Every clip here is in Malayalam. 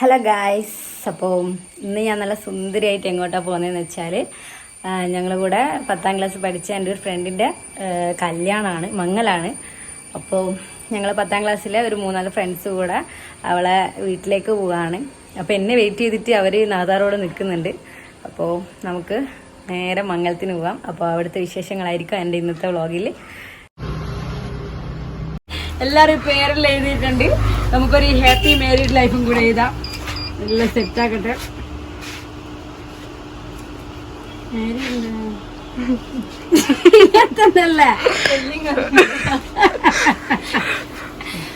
Hello guys. അപ്പോൾ ഇന്ന് ഞാൻ നല്ല സുന്ദരിയായിട്ട് എങ്ങോട്ടാണ് പോകുന്നതെന്ന് വെച്ചാൽ ഞങ്ങൾ കൂടെ 10ാം ക്ലാസ് പഠിച്ച എൻ്റെ ഒരു ഫ്രണ്ടിൻ്റെ കല്യാണമാണ്, മംഗലാണ്. അപ്പോൾ ഞങ്ങൾ 10ാം ക്ലാസ്സിലെ ഒരു 3-4 ഫ്രണ്ട്സ് കൂടെ അവളെ വീട്ടിലേക്ക് പോവുകയാണ്. അപ്പോൾ എന്നെ വെയിറ്റ് ചെയ്തിട്ട് അവർ നാദാറോട് നിൽക്കുന്നുണ്ട്. അപ്പോൾ നമുക്ക് നേരെ മംഗലത്തിന് പോകാം. അപ്പോൾ അവിടുത്തെ വിശേഷങ്ങളായിരിക്കും എൻ്റെ ഇന്നത്തെ വ്ളോഗിൽ. എല്ലാവരും പേരെല്ലാം എഴുതിയിട്ടുണ്ട്. നമുക്കൊരു ഹാപ്പി മാരീഡ് ലൈഫും കൂടെ എഴുതാം. നല്ല സെറ്റാക്കട്ടെ.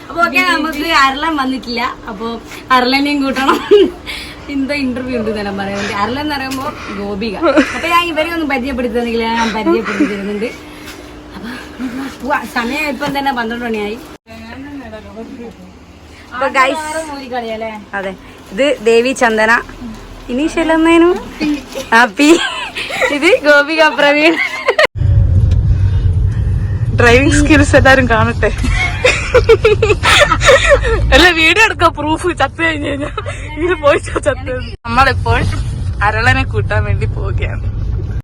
അപ്പൊ ഓക്കെ, നമുക്ക് അരളൻ വന്നിട്ടില്ല. അപ്പൊ അരളനെയും കൂട്ടണം. എന്താ ഇന്റർവ്യൂ ഉണ്ട് തന്നെ പറയുന്നുണ്ട്. അരളൻ എന്ന് പറയുമ്പോ ഗോപിക. അപ്പൊ ഞാൻ ഇവരെ ഒന്നും പരിചയപ്പെടുത്തുന്നെങ്കിൽ ഞാൻ പരിചയപ്പെടുത്തി തരുന്നുണ്ട്. അപ്പൊ സമയം ഇപ്പം തന്നെ 12 മണിയായി. അതെ, ഇത് ദേവി ചന്ദന, ഇനീഷ്യൽ എന്നേനു ഹാപ്പി. ഇത് ഗോപിക പ്രവീൺ. ഡ്രൈവിംഗ് സ്കിൽസ് എല്ലാരും കാണട്ടെ. അല്ല, വീഡിയോ എടുക്കാം, പ്രൂഫ്. ചത്ത് കഴിഞ്ഞ് കഴിഞ്ഞാൽ ഇത് പോയി ചത്ത്. നമ്മളിപ്പോൾ അരളനെ കൂട്ടാൻ വേണ്ടി പോവുകയാണ്.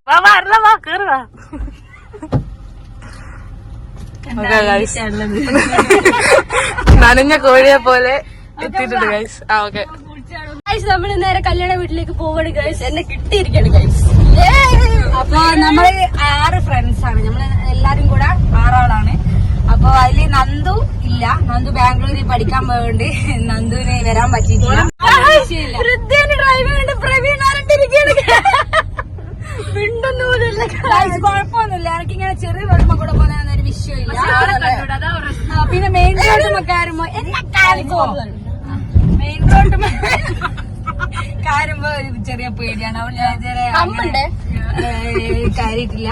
വാ അരള, വാ കേറുക. നനഞ്ഞ കോഴിയെ പോലെ എത്തിയിട്ടുണ്ട് ഗൈസ്. ഓക്കെ, നമ്മള് നേരെ കല്യാണ വീട്ടിലേക്ക് പോവാണ് ഗൈസ്. എന്നെ കിട്ടിയിരിക്കാണ് ഗൈസ്. അപ്പൊ നമ്മള് 6 ഫ്രണ്ട്സ് ആണ്. നമ്മള് എല്ലാരും കൂടെ 6 ആളാണ്. അപ്പൊ അതില് നന്ദു ഇല്ല. നന്ദു ബാംഗ്ലൂരിൽ പഠിക്കാൻ പോയോണ്ട് നന്ദുവിന് വരാൻ പറ്റിയിട്ടില്ല. ഡ്രൈവിംഗ് പ്രവീൺ കുഴപ്പമൊന്നുമില്ല. എനിക്കിങ്ങനെ ചെറിയ വെള്ളം കൂടെ പോകുന്ന ഒരു വിഷയമില്ല. പിന്നെ മെയിൻ റോഡ് കയറുമ്പോ കാര്യമ്പോ ഒരു ചെറിയ പേടിയാണ്. അവൾ കയറിയിട്ടില്ല.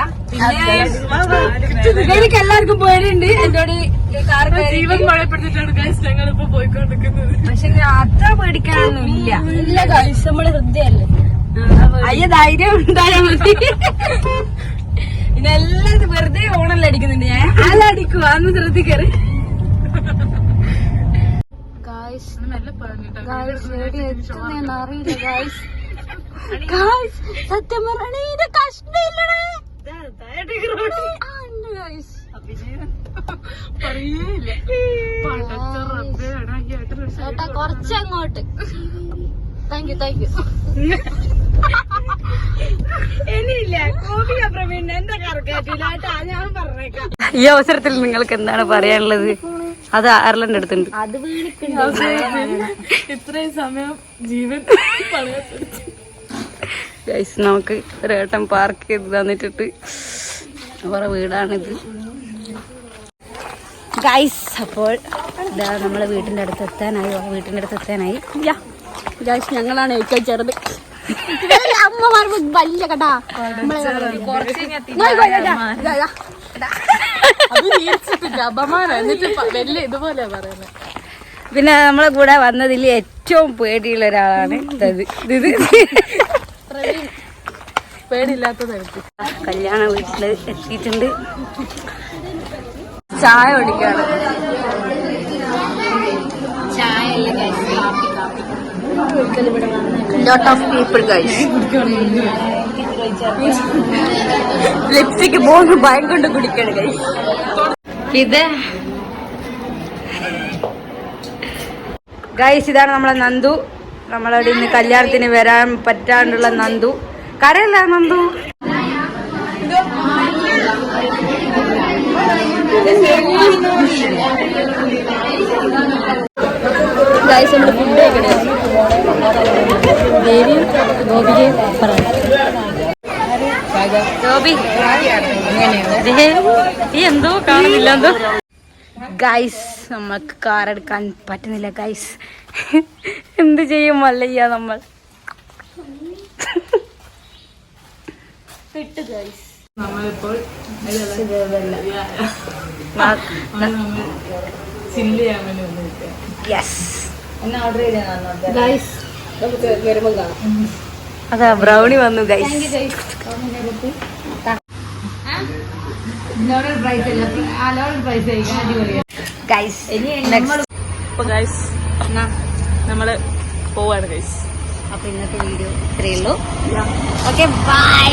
പിന്നെ എനിക്ക് എല്ലാവർക്കും പേടിയുണ്ട്. എന്നോട് കാർ ഞങ്ങളിപ്പോ പോയിക്കൊണ്ടിരിക്കുന്നത്. പക്ഷെ അത്ര പേടിക്കാനൊന്നും ഇല്ല. നമ്മള് ഹൃദയല്ലേ. അയ്യ, ധൈര്യം ഉണ്ടായാൽ മതി. ഇതെല്ലാം വെറുതെ ഓണല്ല അടിക്കുന്നുണ്ട്. ഞാൻ അതടിക്കുക, അന്ന് ശ്രദ്ധിക്കറ്. സത്യം പറഞ്ഞ കഷ്ടില്ലടേ. കുറച്ചങ്ങോട്ട്. Thank you. ഇനിയില്ല, ഗോപിക പ്രവീൺ എന്റെ കറക്കാറ്റില്ല. ഞാൻ പറഞ്ഞേക്കാം. ഈ അവസരത്തിൽ നിങ്ങൾക്ക് എന്താണ് പറയാനുള്ളത്? അത് അരളന്റെ അടുത്തുണ്ട്. അത് ഇത്രയും സമയം ജീവൻ ഗൈസ്, നമുക്ക് ഒരേട്ടൻ പാർക്ക് ചെയ്ത് തന്നിട്ടിട്ട് അവരുടെ വീടാണിത് ഗൈസ്. അപ്പോൾ ഇതാ നമ്മളെ വീട്ടിന്റെ അടുത്ത് എത്താനായി. ഗൈസ്, ഞങ്ങളാണ് ഏറ്റവും ചെറുത്. അമ്മമാർക്ക് വലിയ കട്ടാ. ഇതുപോലെ പറയുന്നത്. പിന്നെ നമ്മളെ കൂടെ വന്നതിൽ ഏറ്റവും പേടിയുള്ള ഒരാളാണ് ഇത്. പേടിയില്ലാത്തതായിരിക്കും. കല്യാണ വീട്ടില് എത്തിയിട്ടുണ്ട്. ചായ കുടിക്കാണ്. Lot of people guys. Lipstick പോകുന്നു, ഭയം കൊണ്ട് കുടിക്കാണ് ഗൈസ്. ഇത് ഗൈസ്, ഇതാണ് നമ്മളെ നന്ദു. നമ്മളവിടെ ഇന്ന് കല്യാണത്തിന് വരാൻ പറ്റാണ്ടുള്ള നന്ദു. കരയല്ല നന്ദു. ഗൈസ്, നമ്മള് ഫുഡ് കഴിക്കണേ. ദേവിയും ഗോപികയും ഗോപി ഈ എന്തോ കാണുന്നില്ല. എന്തോ ഗൈസ്, നമ്മൾക്ക് കാർ എടുക്കാൻ പറ്റുന്നില്ല ഗൈസ്. എന്ത് ചെയ്യും മല്ലയ്യ നമ്മൾ. നമ്മളിപ്പോൾ അതാ ബ്രൗണി വന്നു ഗൈസ്. നമ്മള് പോവാണ് ഗൈസ്. അപ്പൊ ഇന്നത്തെ വീഡിയോ ഇത്രയേ ഉള്ളൂ. Okay bye.